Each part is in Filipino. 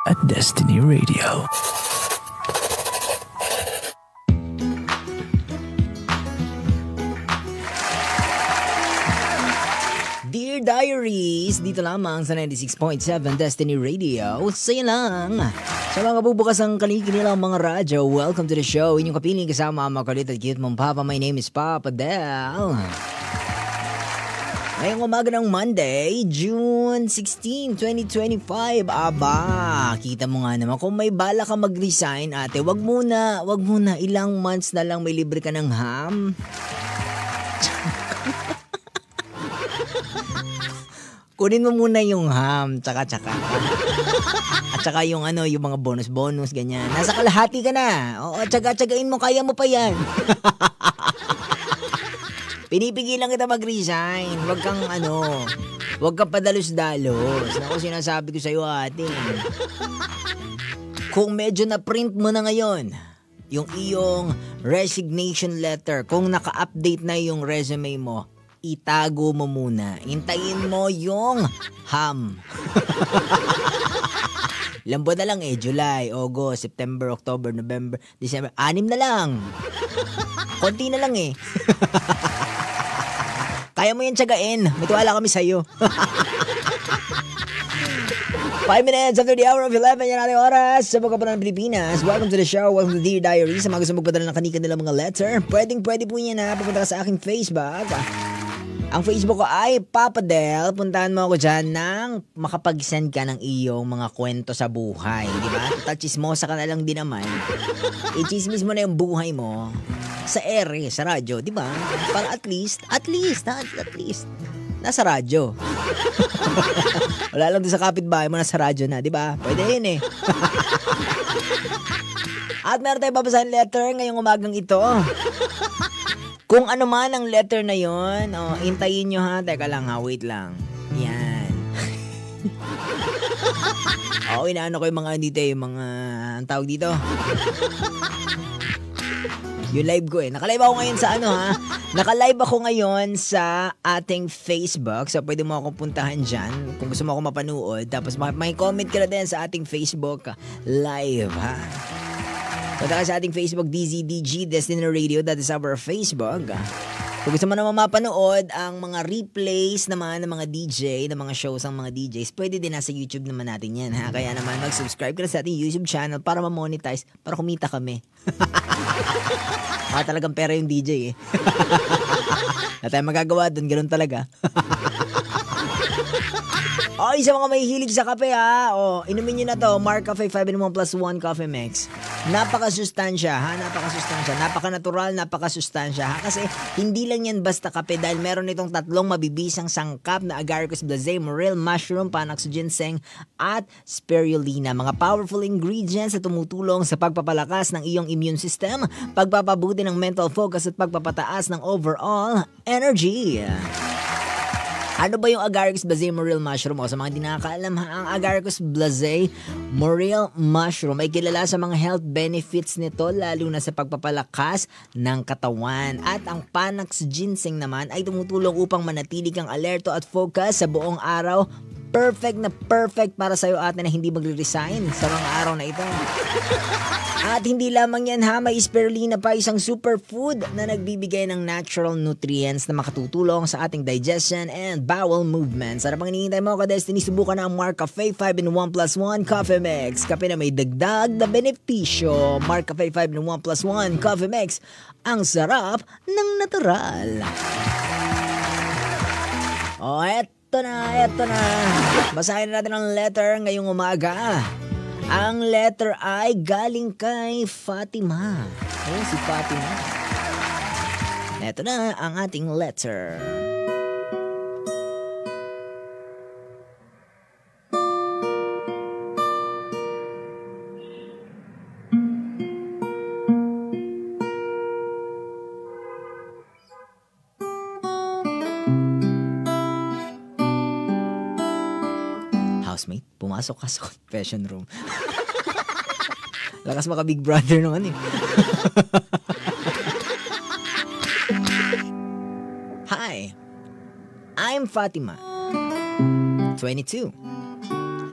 at Destiny Radio. Dear Diaries, dito lamang sa 96.7 Destiny Radio. Saya lang. Sa mga bubukas ang kanilang mga radyo, welcome to the show. Inyong kapiling kasama ang makulit at cute mong papa. My name is Papa Del. Ngayong umaga ng Monday, June 16, 2025. Aba, kita mo nga naman, kung may bala ka mag-resign, ate, wag muna. Ilang months na lang may libre ka ng ham. Kunin mo muna yung ham, tsaka. At saka yung yung mga bonus, ganyan. Nasa kalahati ka na. Oo, tsagain mo, kaya mo pa yan. Pinipigilan kita mag-resign. Huwag kang padalos-dalos. Naku, sinasabi ko sa'yo, ate. Kung medyo na-print mo na ngayon, yung iyong resignation letter, kung naka-update na yung resume mo, itago mo muna. Hintayin mo yung ham. Lambot na lang July, August, September, October, November, December. 6 na lang. Konti na lang Kaya mo yan tsagain. May tuwala kami sa'yo. 5 minutes after the hour of 11, yan natin oras sa mga ng Pilipinas. Welcome to the show, welcome to Dear Diary. Sa mga gusto magpadala ng kanika nila mga letter, pwede po yan pupunta ka sa aking Facebook. Ang Facebook ko ay Papa Del. Puntahan mo ako dyan nang makapag-send ka ng iyong mga kwento sa buhay. Di ba? Total chismosa ka na lang din naman. I-chismis mo na yung buhay mo sa ere, sa radyo. Di ba? Para at least, nasa radyo. Wala lang doon sa kapitbahay mo, nasa radyo na. Di ba? Pwede yun At meron tayong babasahin letter ngayong umagang ito. Kung ano man ang letter na yon, hintayin nyo ha. Teka lang wait lang. Yan. Inaano ko yung mga dito, yung mga, ang tawag dito. Yung live ko Nakalive ako ngayon sa Nakalive ako ngayon sa ating Facebook. So pwede mo akong puntahan dyan kung gusto mo akong mapanood. Tapos may comment ka na din sa ating Facebook live ha. Punta ka sa ating Facebook, DZDG, Destiny Radio, that is our Facebook. Kung gusto mo naman mapanood ang mga replays naman ng mga DJ, ng mga shows ng mga DJs, pwede din nasa YouTube naman natin yan, ha? Kaya naman mag-subscribe ka na sa ating YouTube channel para ma-monetize, para kumita kami. Talagang pera yung DJ Wala tayong magagawa doon, ganun talaga. Sa mga may hilig sa kape inumin nyo na to, Mark Cafe 5-in-1+1 Coffee Mix. Napakasustansya napaka-natural, napakasustansya kasi hindi lang yan basta kape dahil meron itong 3 mabibisang sangkap na agaricus blazei, morel, mushroom, panax ginseng at spirulina. Mga powerful ingredients na tumutulong sa pagpapalakas ng iyong immune system, pagpapabuti ng mental focus at pagpapataas ng overall energy. Ano ba yung agaricus blazei morel mushroom? Sa mga di nakakaalam ang agaricus blazei morel mushroom ay kilala sa mga health benefits nito lalo na sa pagpapalakas ng katawan. At ang panax ginseng naman ay tumutulong upang manatili kang alerto at focus sa buong araw. Perfect para sa'yo ate na hindi magre-resign sa mga araw na ito. At hindi lamang yan may spirulina pa, isang superfood na nagbibigay ng natural nutrients na makatutulong sa ating digestion and bowel movements. Sa pang hinihintay mo ka-Destiny, subukan na ang Mark Cafe 5-in-1+1 Coffee Mix. Kape na may dagdag na benepisyo. Mark Cafe 5-in-1+1 Coffee Mix. Ang sarap ng natural. Eto na. Basahin natin ang letter ngayong umaga. Ang letter ay galing kay Fatima. Si Fatima. Eto na ang ating letter. Housemate, pumasok ka sa confession room. Lakas maka Big Brother naman Hi, I'm Fatima, 22.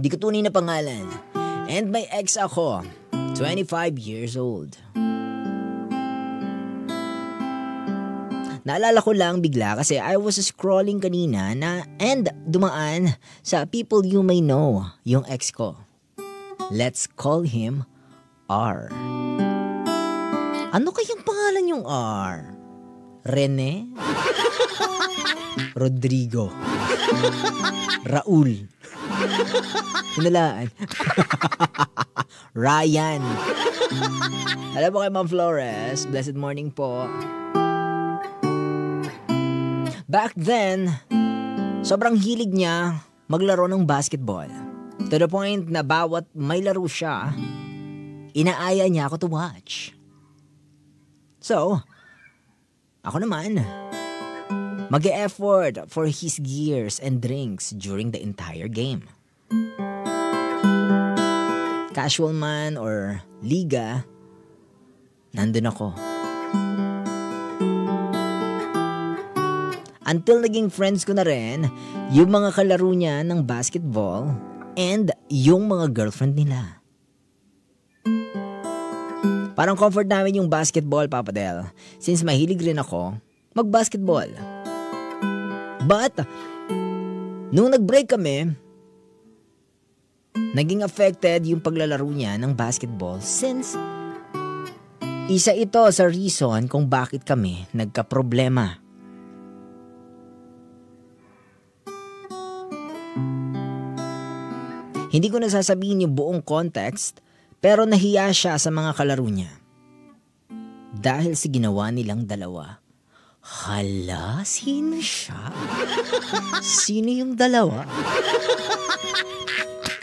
Di ko tunay na pangalan. And may ex ako, 25 years old. Naalala ko lang bigla kasi I was scrolling kanina and dumaan sa people you may know, yung ex ko. Let's call him R. Ano kayang pangalan yung R? Rene? Rodrigo? Raul? Hinalaan? Ryan? Alam mo kay Ma'am Flores, blessed morning po. Back then, sobrang hilig niya maglaro ng basketball. To the point na bawat may laro siya, inaaya niya ako to watch. So, ako naman, mag-e-effort for his gears and drinks during the entire game. Casual man or liga, nandun ako. Until naging friends ko na rin yung mga kalaro niya ng basketball and yung mga girlfriend nila. Parang comfort namin yung basketball, Papa Del, since mahilig rin ako mag-basketball. But, nung nag-break kami, naging affected yung paglalaro niya ng basketball since isa ito sa reason kung bakit kami nagka-problema. Hindi ko nasasabihin yung buong context, pero nahiya siya sa mga kalaro niya. Dahil sa ginawa nilang dalawa. Hala, sino siya? Sino yung dalawa?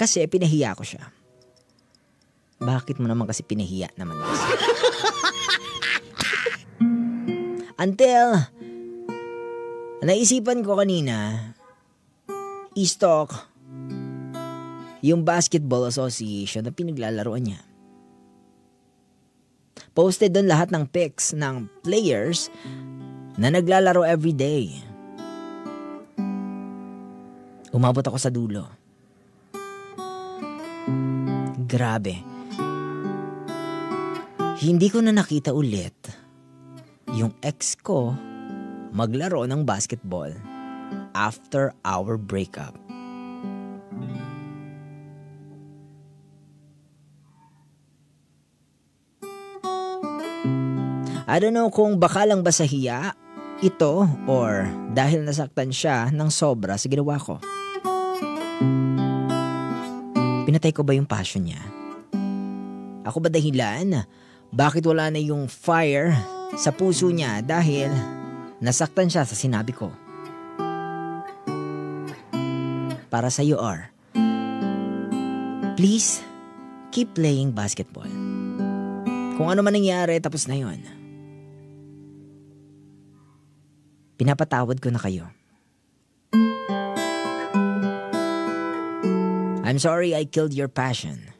Kasi pinahiya ko siya. Bakit mo naman kasi pinahiya naman kasi? Until, naisipan ko kanina, i-stalk yung basketball association na pinaglalaroan niya. Posted doon lahat ng pics ng players na naglalaro everyday. Umabot ako sa dulo. Grabe. Hindi ko na nakita ulit yung ex ko maglaro ng basketball after our breakup. I don't know kung baka lang ba sa hiya ito or dahil nasaktan siya ng sobra sa ginawa ko. Pinatay ko ba yung passion niya? Ako ba dahilan? Bakit wala na yung fire sa puso niya dahil nasaktan siya sa sinabi ko? Para sa iyo, R. Please, keep playing basketball. Kung ano man nangyari, tapos na yon. Pinapatawad ko na kayo. I'm sorry I killed your passion.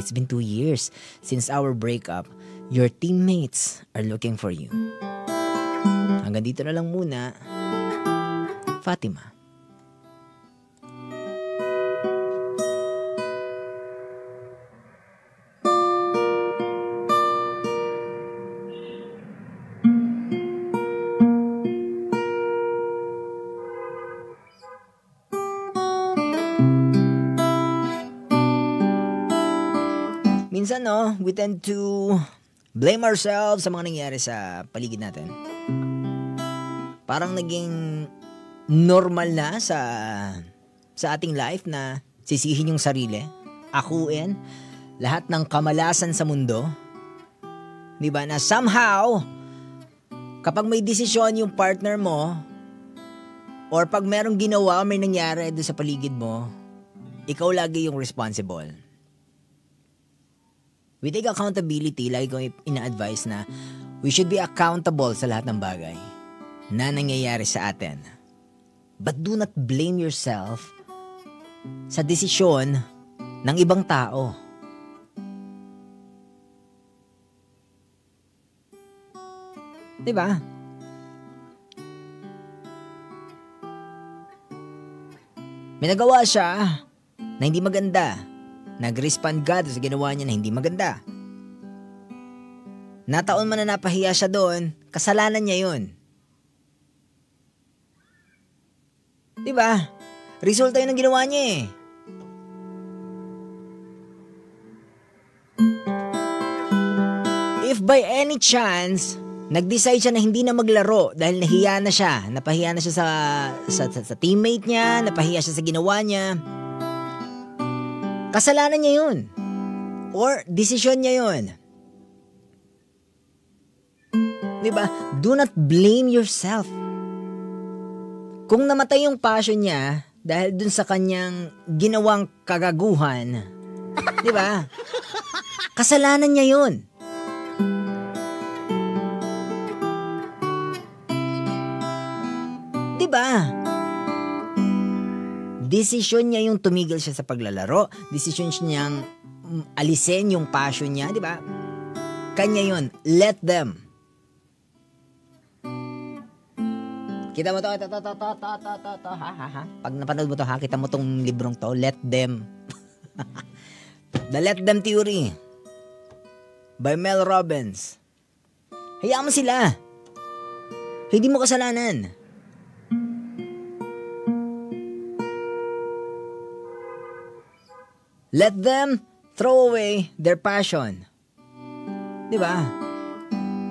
It's been 2 years since our breakup. Your teammates are looking for you. Hanggang dito na lang muna. Fatima. Minsan we tend to blame ourselves sa mga nangyari sa paligid natin. Parang naging normal na sa ating life na sisihin yung sarili, akuin lahat ng kamalasan sa mundo. Diba na somehow, kapag may desisyon yung partner mo, or pag merong ginawa, may nangyari doon sa paligid mo, ikaw lagi yung responsible. We take accountability, lagi ko ina-advise na we should be accountable sa lahat ng bagay na nangyayari sa atin. But do not blame yourself sa desisyon ng ibang tao. Diba? May nagawa siya, na hindi maganda. Nag-respond ka sa ginawa niya na hindi maganda. Nataon man na napahiya siya doon, kasalanan niya yun. Diba? Resulta yun ng ginawa niya eh. If by any chance, nag-decide siya na hindi na maglaro dahil nahiya na siya, napahiya na siya sa teammate niya, napahiya siya sa ginawa niya, kasalanan niya yun. Or desisyon niya yun. Diba? Do not blame yourself. Kung namatay yung passion niya dahil dun sa kanyang ginawang kagaguhan, diba? Kasalanan niya yun. Diba? Desisyon niya yung tumigil siya sa paglalaro. Desisyon niyang alisin yung passion niya, diba? Kanya yun. Let them. Kita mo to, ha. Pag napanood mo to, ha, kita mo tong librong to, Let Them. The Let Them Theory by Mel Robbins. Hayaan mo sila. Hindi mo kasalanan. Let them throw away their passion. Diba?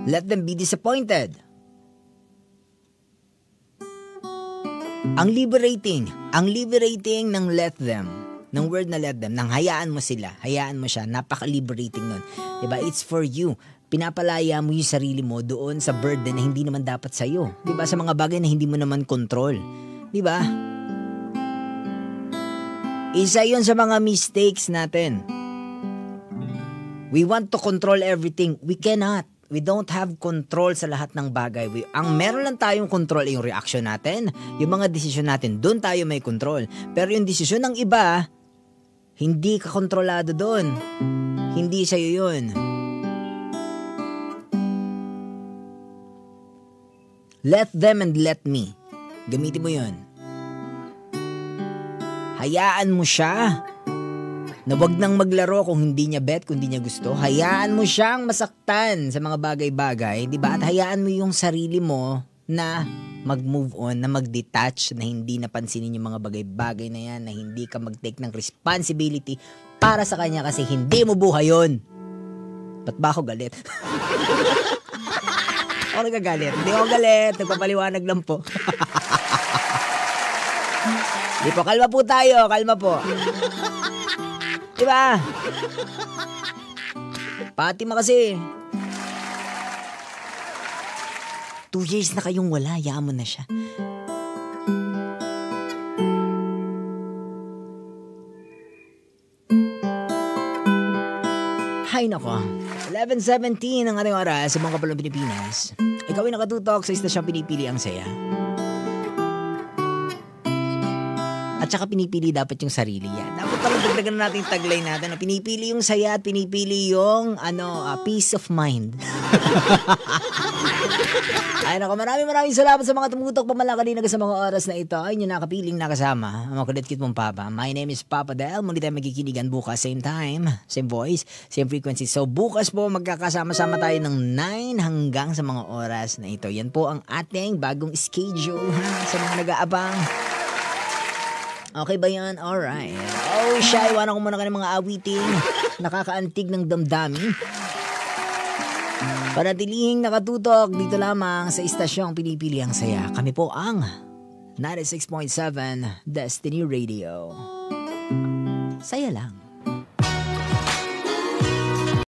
Let them be disappointed. Ang liberating ng let them, ng word na let them, nang hayaan mo sila, hayaan mo siya, napaka-liberating nun. Diba? It's for you. Pinapalaya mo yung sarili mo doon sa burden na hindi naman dapat sa'yo. Diba? Sa mga bagay na hindi mo naman control. Diba? Isa yun sa mga mistakes natin. We want to control everything. We cannot. We don't have control sa lahat ng bagay. Ang meron lang tayong control ay yung reaction natin, yung mga desisyon natin, doon tayo may control. Pero yung desisyon ng iba, hindi ka kontrolado doon. Hindi sa'yo yun. Let them and let me. Gamitin mo yun. Hayaan mo siya na wag nang maglaro kung hindi niya bet, kung hindi niya gusto. Hayaan mo siyang masaktan sa mga bagay-bagay, di ba? At hayaan mo yung sarili mo na mag-move on, na mag-detach, na hindi napansinin yung mga bagay-bagay na yan, na hindi ka mag-take ng responsibility para sa kanya kasi hindi mo buhay yun. Ba't ba ako galit? Ako nagagalit. Hindi ako galit. Nagpapaliwanag lang po. Di po, kalma po tayo. Kalma po. Diba? Fatima kasi. 2 years na kayong wala. Hayaan mo na siya. Hay nako. 11:17 ang ating oras sa mga kapalong Pilipinas. Ikaw ay nakatutok sa istasyong pinipili ang saya. At saka pinipili dapat yung sarili yan. Dapat pala dagdagan na natin yung taglay natin. Pinipili yung saya at pinipili yung peace of mind. Ay nako, maraming salamat sa mga tumutok pamalakanina sa mga oras na ito. Ay yung nakapiling nakasama. Ang makulit kit mong Papa. My name is Papa Del. Muli tayo magkikinigan bukas. Same time, same voice, same frequency. So bukas po magkakasama-sama tayo ng 9 hanggang sa mga oras na ito. Yan po ang ating bagong schedule sa mga nag-aabang. Okay ba yan? Alright. Oh, shy. Iwanan ko muna ka ng mga awiting nakakaantig ng damdamin. Panatilihing nakatutok dito lamang sa istasyong pinipili ang saya. Kami po ang 96.7 Destiny Radio. Saya lang.